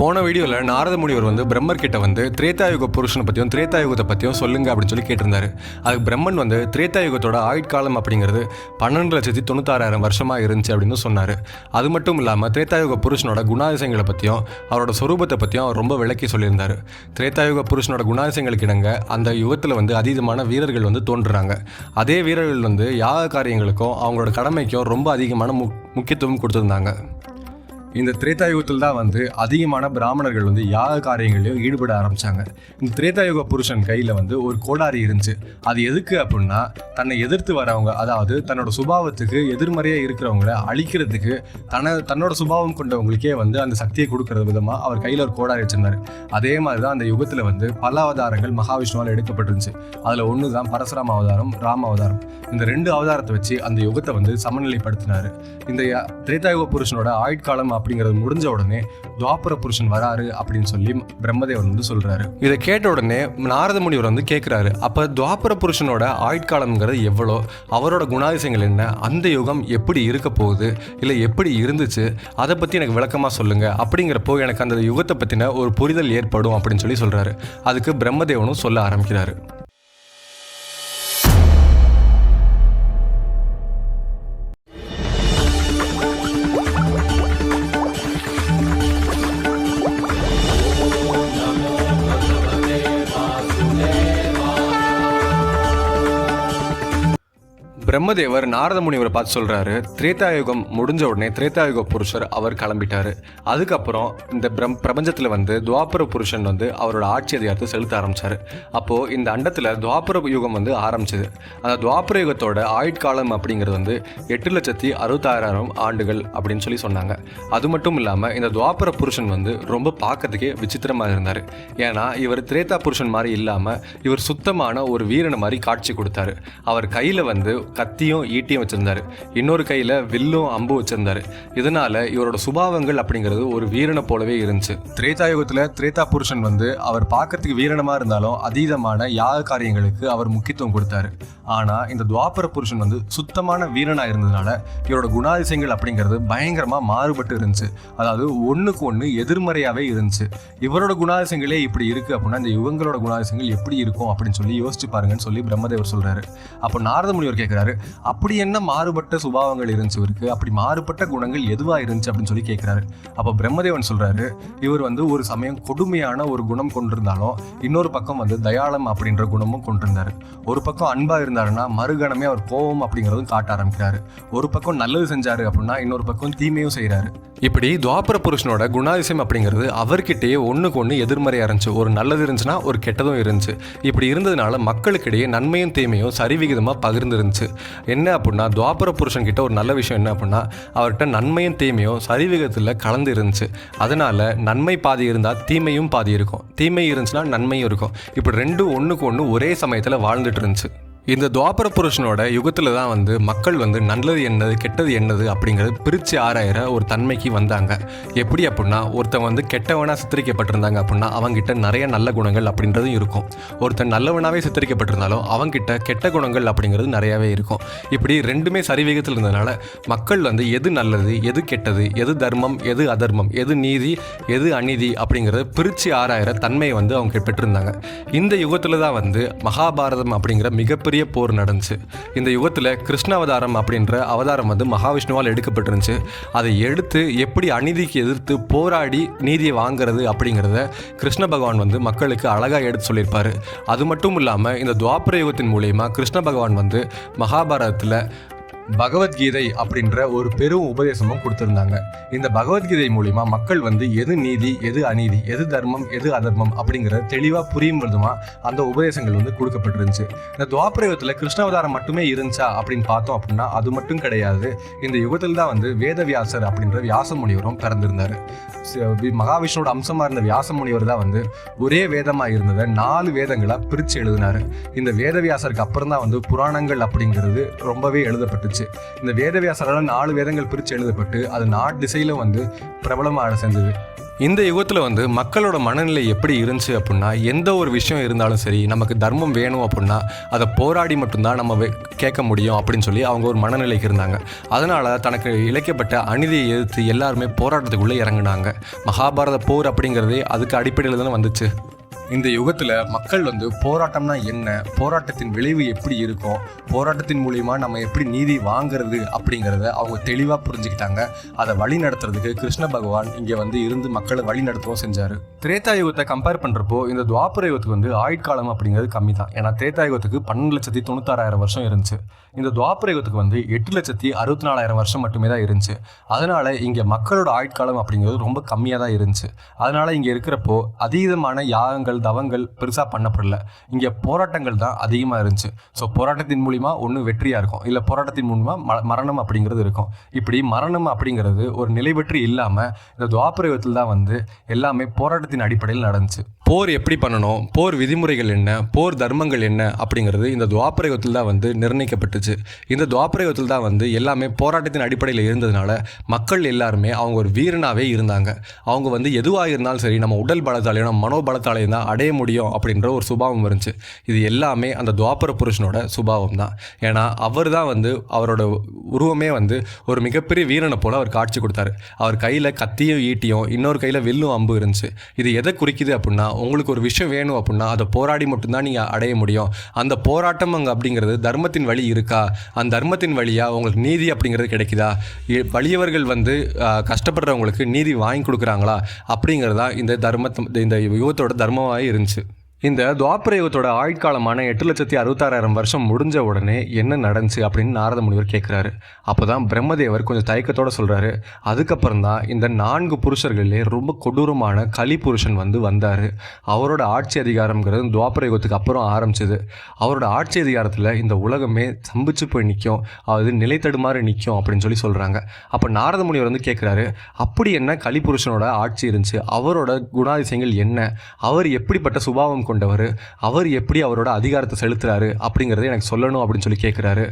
போன வீடியோவில் நாரத முனிவர் வந்து பிரம்மர் கிட்ட வந்து திரேதாயுக புருஷனை பற்றியும் திரேதாயுகத்தை பற்றியும் சொல்லுங்க அப்படின்னு சொல்லி கேட்டிருந்தாரு. அதுக்கு பிரம்மன் வந்து திரேதாயுகத்தோட ஆயுட்காலம் அப்படிங்கிறது 12,96,000 வருஷமாக இருந்துச்சு அப்படின்னு சொன்னார். அது மட்டும் இல்லாமல் திரேதாயுக புருஷனோட குணாதிசயங்களை பற்றியும் அவரோட சொரூபத்தை பற்றியும் அவர் ரொம்ப விளக்கி சொல்லியிருந்தார். திரேதாயுக புருஷனோட குணாதிசயங்களுக்கு இணங்க அந்த யுகத்தில் வந்து அதீதமான வீரர்கள் வந்து தோன்றுறாங்க. அதே வீரர்கள் வந்து யாக காரியங்களுக்கும் அவங்களோட கடமைக்கும் ரொம்ப அதிகமான முக்கியத்துவம் கொடுத்துருந்தாங்க. இந்த திரேதாயுகத்தில் தான் வந்து அதிகமான பிராமணர்கள் வந்து யாக காரியங்களையும் ஈடுபட ஆரம்பித்தாங்க. இந்த திரேதாயுக புருஷன் கையில் வந்து ஒரு கோடாரி இருந்துச்சு. அது எதுக்கு அப்படின்னா தன்னை எதிர்த்து வரவங்க, அதாவது தன்னோட சுபாவத்துக்கு எதிர்மறையாக இருக்கிறவங்கள அழிக்கிறதுக்கு தன்னோட சுபாவம் கொண்டவங்களுக்கே வந்து அந்த சக்தியை கொடுக்கறது விதமாக அவர் கையில் ஒரு கோடாரி வச்சிருந்தார். அதே மாதிரி தான் அந்த யுகத்தில் வந்து பல அவதாரங்கள் மகாவிஷ்ணுவால் எடுக்கப்பட்டிருந்துச்சு. அதில் ஒன்று தான் பரசுராம அவதாரம், ராம அவதாரம். இந்த 2 அவதாரத்தை வச்சு அந்த யுகத்தை வந்து சமநிலைப்படுத்தினார். இந்த திரேதாயுக புருஷனோட ஆயுட்காலம் அப்படிங்கிறது முடிஞ்ச உடனே துவாபர புருஷன் வராரு அப்படின்னு சொல்லி பிரம்மதேவர் வந்து சொல்றாரு. இதை கேட்ட உடனே நாரத முனிவர் வந்து கேட்கிறாரு, அப்ப துவாபர புருஷனோட ஆயுட்காலம்ங்கிறது எவ்வளோ, அவரோட குணாதிசயங்கள் என்ன, அந்த யுகம் எப்படி இருக்க போகுது, இல்லை எப்படி இருந்துச்சு, அதை பற்றி எனக்கு விளக்கமாக சொல்லுங்க. அப்படிங்கிறப்போ எனக்கு அந்த யுகத்தை பற்றின ஒரு புரிதல் ஏற்படும் அப்படின்னு சொல்லி சொல்றாரு. அதுக்கு பிரம்மதேவனும் சொல்ல ஆரம்பிக்கிறாரு. பிரம்மதேவர் நாரத முனிவரை பார்த்து சொல்றாரு, திரேதாயுகம் முடிஞ்ச உடனே திரேதாயுக புருஷர் அவர் கிளம்பிட்டாரு. அதுக்கப்புறம் இந்த பிரபஞ்சத்தில் வந்து துவாபர புருஷன் வந்து அவரோட ஆட்சி அதிகாரத்தை செலுத்த ஆரம்பிச்சாரு. அப்போ இந்த அண்டத்தில் துவாபர யுகம் வந்து ஆரம்பிச்சது. அந்த துவாபர யுகத்தோட ஆயுட்காலம் அப்படிங்கிறது வந்து 8,66,000 ஆண்டுகள் அப்படின்னு சொல்லி சொன்னாங்க. அது மட்டும் இல்லாமல் இந்த துவாபர புருஷன் வந்து ரொம்ப பார்க்கறதுக்கே விசித்திரமாக இருந்தார். ஏன்னா இவர் திரேதா புருஷன் மாதிரி இல்லாமல் இவர் சுத்தமான ஒரு வீரனை மாதிரி காட்சி கொடுத்தாரு. அவர் கையில் வந்து கத்தியும் ஈட்டியும் வச்சிருந்தாரு, இன்னொரு கையில வில்லும் அம்பு வச்சிருந்தாரு. இதனால இவரோட சுபாவங்கள் அப்படிங்கிறது ஒரு வீரனை போலவே இருந்துச்சு. திரேதாயுகத்துல திரேதா புருஷன் வந்து அவர் பார்க்கறதுக்கு வீரனமா இருந்தாலும் அதீதமான யாக காரியங்களுக்கு அவர் முக்கியத்துவம் கொடுத்தாரு. ஆனா இந்த துவாபர புருஷன் வந்து சுத்தமான வீரனா இருந்ததுனால இவரோட குணாதிசயங்கள் அப்படிங்கிறது பயங்கரமா மாறுபட்டு இருந்துச்சு. அதாவது ஒண்ணுக்கு ஒண்ணு எதிர்மறையாவே இருந்துச்சு. இவரோட குணாதிசயங்களே இப்படி இருக்கு அப்படின்னா இந்த யுகங்களோட குணாதிசயங்கள் எப்படி இருக்கும் அப்படின்னு சொல்லி யோசிச்சு பாருங்கன்னு சொல்லி பிரம்மதேவர் சொல்றாரு. அப்போ நாரத முனிவர் கேட்கிறாரு, அப்படி என்ன மாறுபட்ட சுபாவங்கள் இருந்துச்சு இவருக்கு, அப்படி மாறுபட்ட குணங்கள் எதுவா இருந்துச்சு அப்படின்னு சொல்லி கேட்கிறாரு. அப்போ பிரம்மதேவன் சொல்றாரு, இவர் வந்து ஒரு சமயம் கொடுமையான ஒரு குணம் கொண்டிருந்தாலும் இன்னொரு பக்கம் வந்து தயாளம் அப்படின்ற குணமும் கொண்டிருந்தாரு. ஒரு பக்கம் அன்பா இருந்தாருன்னா மறுகணமே அவர் கோபம் அப்படிங்கிறதும் காட்ட ஆரம்பிக்கிறாரு. ஒரு பக்கம் நல்லது செஞ்சாரு அப்படின்னா இன்னொரு பக்கம் தீமையும் செய்யறாரு. இப்படி துவாபர புருஷனோட குணாதிசயம் அப்படிங்கிறது அவர்கிட்டயே ஒண்ணுக்கு ஒன்று எதிர்மறையா இருந்துச்சு. ஒரு நல்லது இருந்துச்சுன்னா ஒரு கெட்டதும் இருந்துச்சு. இப்படி இருந்ததுனால மக்களுக்கிடையே நன்மையும் தீமையும் சரிவிகிதமாக பகிர்ந்து இருந்துச்சு. என்ன அப்படின்னா துவாபர புருஷன் கிட்ட ஒரு நல்ல விஷயம் என்ன அப்படின்னா அவர்கிட்ட நன்மையும் தீமையும் சரிவிகிதத்தில் கலந்து இருந்துச்சு. அதனால நன்மை பாதி இருந்தால் தீமையும் பாதி இருக்கும், தீமை இருந்துச்சுன்னா நன்மையும் இருக்கும். இப்படி 2 ஒன்றுக்கு ஒன்று ஒரே சமயத்தில் வாழ்ந்துட்டு இருந்துச்சு. இந்த துவாபர புருஷனோட யுகத்தில் தான் வந்து மக்கள் வந்து நல்லது என்னது கெட்டது என்னது அப்படிங்கிறது பிரித்து ஆராயிற ஒரு தன்மைக்கு வந்தாங்க. எப்படி அப்படின்னா ஒருத்தன் வந்து கெட்டவனாக சித்தரிக்கப்பட்டிருந்தாங்க அப்படின்னா அவங்ககிட்ட நிறைய நல்ல குணங்கள் அப்படின்றதும் இருக்கும். ஒருத்தன் நல்லவனாகவே சித்தரிக்கப்பட்டிருந்தாலும் அவங்ககிட்ட கெட்ட குணங்கள் அப்படிங்கிறது நிறையாவே இருக்கும். இப்படி 2மே சரிவேகத்தில் இருந்ததுனால மக்கள் வந்து எது நல்லது எது கெட்டது, எது தர்மம் எது அதர்மம், எது நீதி எது அநீதி அப்படிங்கிறத பிரித்து ஆராயிற தன்மையை வந்து அவங்க பெற்றிருந்தாங்க. இந்த யுகத்தில் தான் வந்து மகாபாரதம் அப்படிங்கிற மிகப்பெரிய போர் நடந்துச்சு. இந்த யுகத்தில் கிருஷ்ண அவதாரம் அப்படின்ற அவதாரம் வந்து மகாவிஷ்ணுவால் எடுக்கப்பட்டிருந்துச்சு. அதை எடுத்து எப்படி அநீதிக்கு எதிர்த்து போராடி நீதியை வாங்குறது அப்படிங்கிறத கிருஷ்ண பகவான் வந்து மக்களுக்கு அழகாக எடுத்து சொல்லியிருப்பாரு. அது மட்டும் இல்லாமல் இந்த துவாபர யுகத்தின் மூலமா கிருஷ்ண பகவான் வந்து மகாபாரதத்தில் பகவத்கீதை அப்படின்ற ஒரு பெரும் உபதேசமும் கொடுத்துருந்தாங்க. இந்த பகவத்கீதை மூலிமா மக்கள் வந்து எது நீதி எது அநீதி, எது தர்மம் எது அதர்மம் அப்படிங்கிற தெளிவாக புரியும் விதமா அந்த உபதேசங்கள் வந்து கொடுக்கப்பட்டிருந்துச்சு. இந்த துவாபர யுகத்தில் கிருஷ்ணாவதாரம் மட்டுமே இருந்துச்சா அப்படின்னு பார்த்தோம் அப்படின்னா அது மட்டும் கிடையாது. இந்த யுகத்தில் தான் வந்து வேதவியாசர் அப்படின்ற வியாச முனிவரும் பிறந்திருந்தாரு. மகாவிஷ்ணுவோட அம்சமாக இருந்த வியாச முனிவர் தான் வந்து ஒரே வேதமாக இருந்ததை 4 வேதங்களாக பிரித்து எழுதினாரு. இந்த வேதவியாசருக்கு அப்புறம் தான் வந்து புராணங்கள் அப்படிங்கிறது ரொம்பவே எழுதப்பட்டு இந்த வேதவியாசரால் 4 வேதங்கள் பிரித்து எழுதப்பட்டு அது 4 திசையிலும் வந்து பிரபலமாக செஞ்சது. இந்த யுகத்தில் வந்து மக்களோட மனநிலை எப்படி இருந்துச்சு அப்படின்னா, எந்த ஒரு விஷயம் இருந்தாலும் சரி, நமக்கு தர்மம் வேணும் அப்படின்னா அதை போராடி மட்டும்தான் நம்ம கேட்க முடியும் அப்படின்னு சொல்லி அவங்க ஒரு மனநிலைக்கு இருந்தாங்க. அதனால் தனக்கு இழைக்கப்பட்ட அநீதியை எதிர்த்து எல்லாருமே போராட்டத்துக்குள்ளே இறங்குனாங்க. மகாபாரத போர் அப்படிங்கிறதே அதுக்கு அடிப்படையில் தானே வந்துச்சு. இந்த யுகத்தில் மக்கள் வந்து போராட்டம்னா என்ன, போராட்டத்தின் விளைவு எப்படி இருக்கும், போராட்டத்தின் மூலிமா நம்ம எப்படி நீதி வாங்கிறது அப்படிங்கிறத அவங்க தெளிவாக புரிஞ்சுக்கிட்டாங்க. அதை வழி நடத்துறதுக்கு கிருஷ்ண பகவான் இங்கே வந்து இருந்து மக்களை வழி நடத்தவும் செஞ்சார். திரேதா யுகத்தை கம்பேர் பண்ணுறப்போ இந்த துவாபர யுகத்துக்கு வந்து ஆயுட்காலம் அப்படிங்கிறது கம்மி தான். ஏன்னா திரேதா யுகத்துக்கு 12,96,000 வருஷம் இருந்துச்சு. இந்த துவாபர யுகத்துக்கு வந்து 8,64,000 வருஷம் மட்டுமே தான் இருந்துச்சு. அதனால் இங்கே மக்களோட ஆயுட்காலம் அப்படிங்கிறது ரொம்ப கம்மியாக தான் இருந்துச்சு. அதனால் இங்கே இருக்கிறப்போ அதீதமான யாகங்கள் தவங்கள் பெருசாக பண்ணப்படல. இங்கே போராட்டங்கள் தான் அதிகமாக இருந்துச்சு. ஸோ போராட்டத்தின் மூலிமா ஒன்று வெற்றியாக இருக்கும், இல்லை போராட்டத்தின் மூலிமா மரணம் அப்படிங்கிறது இருக்கும். இப்படி மரணம் அப்படிங்கிறது ஒரு நிலை பெற்று இல்லாமல் இந்த துவாபர யுகத்தில் தான் வந்து எல்லாமே போராட்டத்தின் அடிப்படையில் நடந்துச்சு. போர் எப்படி பண்ணணும், போர் விதிமுறைகள் என்ன, போர் தர்மங்கள் என்ன அப்படிங்கிறது இந்த துவாபர யுகத்தில் தான் வந்து நிர்ணயிக்கப்பட்டுச்சு. இந்த துவாபர யுகத்தில் தான் வந்து எல்லாமே போராட்டத்தின் அடிப்படையில் இருந்ததுனால மக்கள் எல்லாருமே அவங்க ஒரு வீரனாகவே இருந்தாங்க. அவங்க வந்து எதுவாக இருந்தாலும் சரி, நம்ம உடல் பலத்தாலேயும் நம்ம மனோபலத்தாலேயும் தான் அடைய முடியும் அப்படின்ற ஒரு சுபாவம் இருந்துச்சு. இது எல்லாமே அந்த துவாபர புருஷனோட சுபாவம் தான். ஏன்னா அவர் தான் வந்து அவரோட உருவமே வந்து ஒரு மிகப்பெரிய வீரனை போல் அவர் காட்சி கொடுத்தாரு. அவர் கையில் கத்தியும் ஈட்டியும் இன்னொரு கையில் வில்லும் அம்பு இருந்துச்சு. இது எதை குறிக்குது அப்படின்னா, உங்களுக்கு ஒரு விஷயம் வேணும் அப்படின்னா அதை போராடி மட்டும்தான் நீங்கள் அடைய முடியும். அந்த போராட்டம் அங்கே அப்படிங்கிறது தர்மத்தின் வழி இருக்கா, அந்த தர்மத்தின் வழியாக உங்களுக்கு நீதி அப்படிங்கிறது கிடைக்குதா, வலியவர்கள் வந்து கஷ்டப்படுறவங்களுக்கு நீதி வாங்கி கொடுக்குறாங்களா அப்படிங்கிறதா இந்த யுகத்தோட தர்மமாக இருந்துச்சு. இந்த துவாபர யுகத்தோட ஆயுட்காலமான 8,66,000 வருஷம் முடிஞ்ச உடனே என்ன நடந்துச்சு அப்படின்னு நாரத முனிவர் கேட்குறாரு. அப்போ தான் பிரம்மதேவர் கொஞ்சம் தயக்கத்தோடு சொல்கிறாரு, அதுக்கப்புறம் தான் இந்த 4 புருஷர்களே ரொம்ப கொடூரமான கலி புருஷன் வந்து வந்தார். அவரோட ஆட்சி அதிகாரம்ங்கிறது துவாபர யுகத்துக்கு அப்புறம் ஆரம்பிச்சிது. அவரோட ஆட்சி அதிகாரத்தில் இந்த உலகமே சம்பிச்சு போய் நிற்கும், அது நிலை தடுமாறி நிற்கும் அப்படின்னு சொல்லி சொல்கிறாங்க. அப்போ நாரத முனிவர் வந்து கேட்குறாரு, அப்படி என்ன கலி புருஷனோட ஆட்சி இருந்துச்சு, அவரோட குணாதிசயங்கள் என்ன, அவர் எப்படிப்பட்ட சுபாவம் கொண்டவர், அவர் எப்படி அவரோட அதிகாரத்தை செலுத்துறாரு அப்படிங்கிறத எனக்கு சொல்லணும் அப்படின்னு சொல்லி கேட்குறாரு.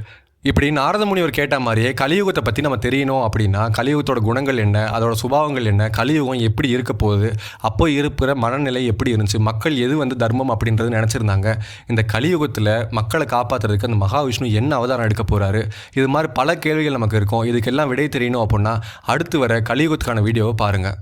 இப்படி நாரத முனிவர் கேட்ட மாதிரியே கலியுகத்தை பற்றி நம்ம தெரியணும் அப்படின்னா, கலியுகத்தோட குணங்கள் என்ன, அதோட சுபாவங்கள் என்ன, கலியுகம் எப்படி இருக்க போகுது, அப்போ இருக்கிற மனநிலை எப்படி இருந்துச்சு, மக்கள் எது வந்து தர்மம் அப்படின்றது நினச்சிருந்தாங்க, இந்த கலியுகத்தில் மக்களை காப்பாற்றுறதுக்கு அந்த மகாவிஷ்ணு என்ன அவதாரம் எடுக்க போகிறாரு, இது மாதிரி பல கேள்விகள் நமக்கு இருக்கும். இதுக்கெல்லாம் விடை தெரியணும் அப்படின்னா அடுத்து வர கலியுகத்துக்கான வீடியோவை பாருங்கள்.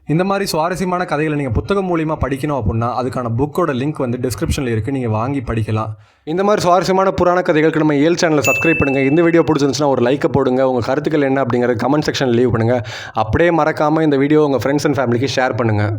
இந்த மாதிரி சுவாரஸ்யமான கதைகளை நீங்கள் புத்தகம் மூலிமா படிக்கணும் அப்படின்னா அதுக்கான புக்கோட லிங்க் வந்து டிஸ்கிரிப்ஷனில் இருக்குது, நீங்கள் வாங்கி படிக்கலாம். இந்த மாதிரி சுவாரஸ்யமான புராண கதைகளுக்கு நம்ம ஏல் சேனலை சப்ஸ்கிரைப் பண்ணுங்கள். இந்த வீடியோ பிடிச்சிருந்துச்சுன்னா ஒரு லைக்கை போடுங்க. உங்கள் கருத்துக்கள் என்ன அப்படிங்கிறது கமெண்ட் செக்ஷனில் லீவ் பண்ணுங்கள். அப்படியே மறக்காமல் இந்த வீடியோ உங்கள் ஃப்ரெண்ட்ஸ் அண்ட் ஃபேமிலிக்கு ஷேர் பண்ணுங்கள்.